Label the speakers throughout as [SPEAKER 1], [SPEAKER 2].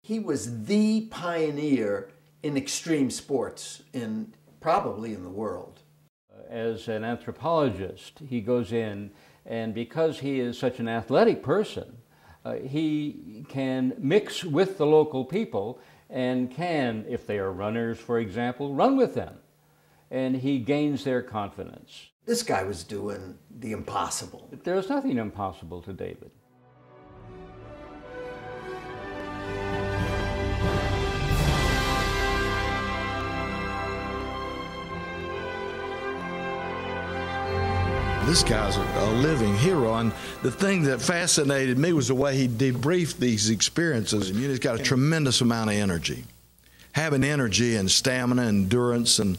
[SPEAKER 1] He was the pioneer in extreme sports, probably in the world.
[SPEAKER 2] As an anthropologist, he goes in, and because he is such an athletic person, he can mix with the local people and can, if they are runners, for example, run with them. And he gains their confidence.
[SPEAKER 1] This guy was doing the impossible.
[SPEAKER 2] There is nothing impossible to David.
[SPEAKER 3] This guy's a living hero, and the thing that fascinated me was the way he debriefed these experiences. He's got a tremendous amount of energy. Having energy and stamina, endurance, and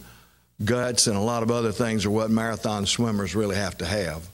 [SPEAKER 3] guts, and a lot of other things are what marathon swimmers really have to have.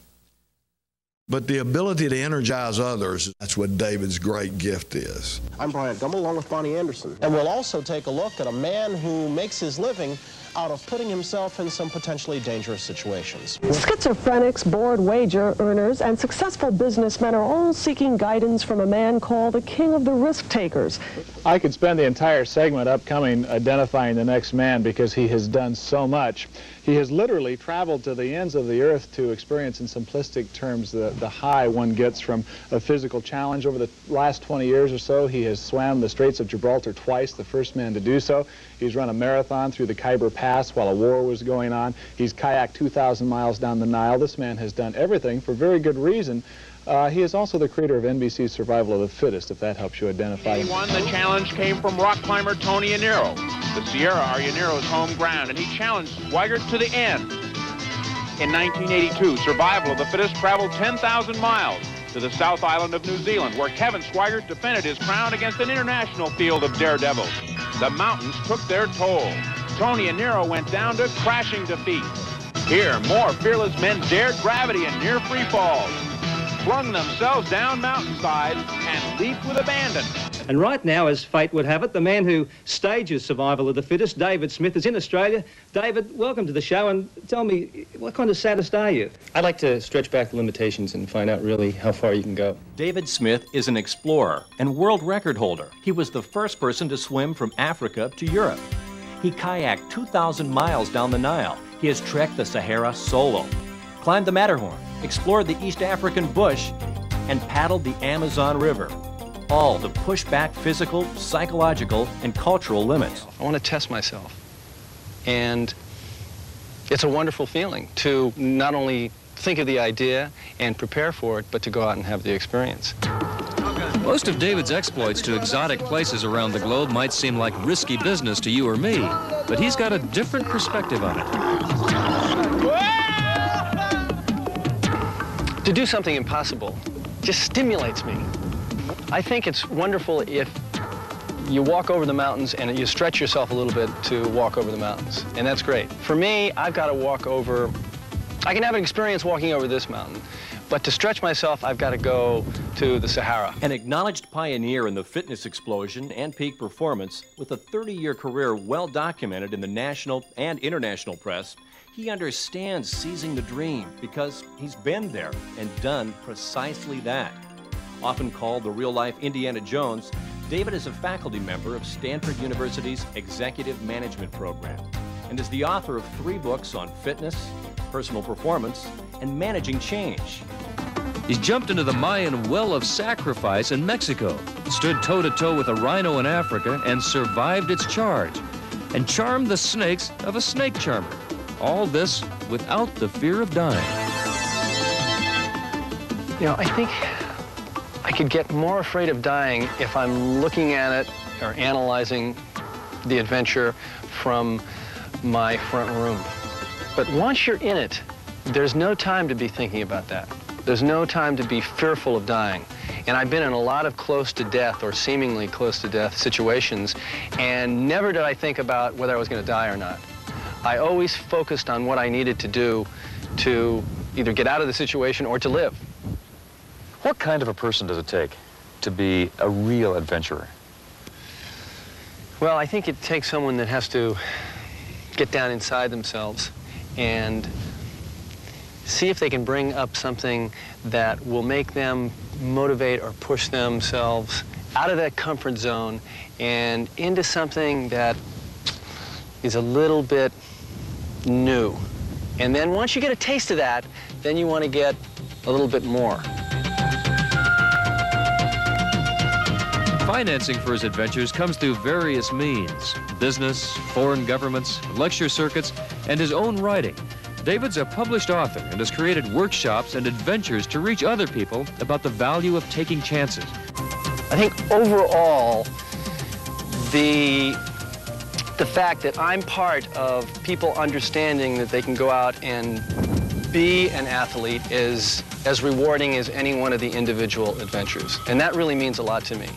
[SPEAKER 3] But the ability to energize others, that's what David's great gift is.
[SPEAKER 4] I'm Bryant Gumbel, along with Bonnie Anderson. And we'll also take a look at a man who makes his living out of putting himself in some potentially dangerous situations.
[SPEAKER 5] Schizophrenics, bored wager earners, and successful businessmen are all seeking guidance from a man called the king of the risk takers.
[SPEAKER 6] I could spend the entire segment upcoming identifying the next man because he has done so much. He has literally traveled to the ends of the earth to experience in simplistic terms the high one gets from a physical challenge. Over the last 20 years or so, he has swam the Straits of Gibraltar twice, the first man to do so. He's run a marathon through the Khyber Pass while a war was going on. He's kayaked 2,000 miles down the Nile. This man has done everything for very good reason. He is also the creator of NBC's Survival of the Fittest, if that helps you identify him.
[SPEAKER 7] He won. The challenge came from rock climber Tony Aniro. The Sierra are Aniro's home ground, and he challenged Swigert to the end. In 1982, Survival of the Fittest traveled 10,000 miles to the South Island of New Zealand, where Kevin Swigert defended his crown against an international field of daredevils. The mountains took their toll. Tony Aniro went down to crashing defeat. Here, more fearless men dared gravity in near free falls, flung themselves down mountainsides, and leaped with abandon.
[SPEAKER 8] And right now, as fate would have it, the man who stages Survival of the Fittest, David Smith, is in Australia. David, welcome to the show, and tell me, what kind of sadist are you?
[SPEAKER 9] I'd like to stretch back the limitations and find out really how far you can go.
[SPEAKER 10] David Smith is an explorer and world record holder. He was the first person to swim from Africa to Europe. He kayaked 2,000 miles down the Nile. He has trekked the Sahara solo, climbed the Matterhorn, explored the East African bush, and paddled the Amazon River, all to push back physical, psychological, and cultural limits.
[SPEAKER 9] I want to test myself. And it's a wonderful feeling to not only think of the idea and prepare for it, but to go out and have the experience.
[SPEAKER 11] Most of David's exploits to exotic places around the globe might seem like risky business to you or me, but he's got a different perspective on it.
[SPEAKER 9] To do something impossible just stimulates me. I think it's wonderful if you walk over the mountains and you stretch yourself a little bit to walk over the mountains, and that's great. For me, I've got to walk over, I can have an experience walking over this mountain, but to stretch myself, I've got to go to the Sahara.
[SPEAKER 10] An acknowledged pioneer in the fitness explosion and peak performance, with a 30-year career well documented in the national and international press, he understands seizing the dream because he's been there and done precisely that. Often called the real-life Indiana Jones, David is a faculty member of Stanford University's Executive Management Program and is the author of 3 books on fitness, personal performance, and managing change.
[SPEAKER 11] He's jumped into the Mayan well of sacrifice in Mexico, stood toe-to-toe with a rhino in Africa and survived its charge, and charmed the snakes of a snake charmer. All this without the fear of dying.
[SPEAKER 9] You know, I think I could get more afraid of dying if I'm looking at it or analyzing the adventure from my front room. But once you're in it, there's no time to be thinking about that. There's no time to be fearful of dying. And I've been in a lot of close to death or seemingly close to death situations, and never did I think about whether I was going to die or not. I always focused on what I needed to do to either get out of the situation or to live.
[SPEAKER 12] What kind of a person does it take to be a real adventurer?
[SPEAKER 9] Well, I think it takes someone that has to get down inside themselves and see if they can bring up something that will make them motivate or push themselves out of that comfort zone and into something that is a little bit new. And then once you get a taste of that, then you want to get a little bit more.
[SPEAKER 11] Financing for his adventures comes through various means: business, foreign governments, lecture circuits, and his own writing. David's a published author and has created workshops and adventures to reach other people about the value of taking chances.
[SPEAKER 9] I think overall, the fact that I'm part of people understanding that they can go out and be an athlete is as rewarding as any one of the individual adventures. And that really means a lot to me.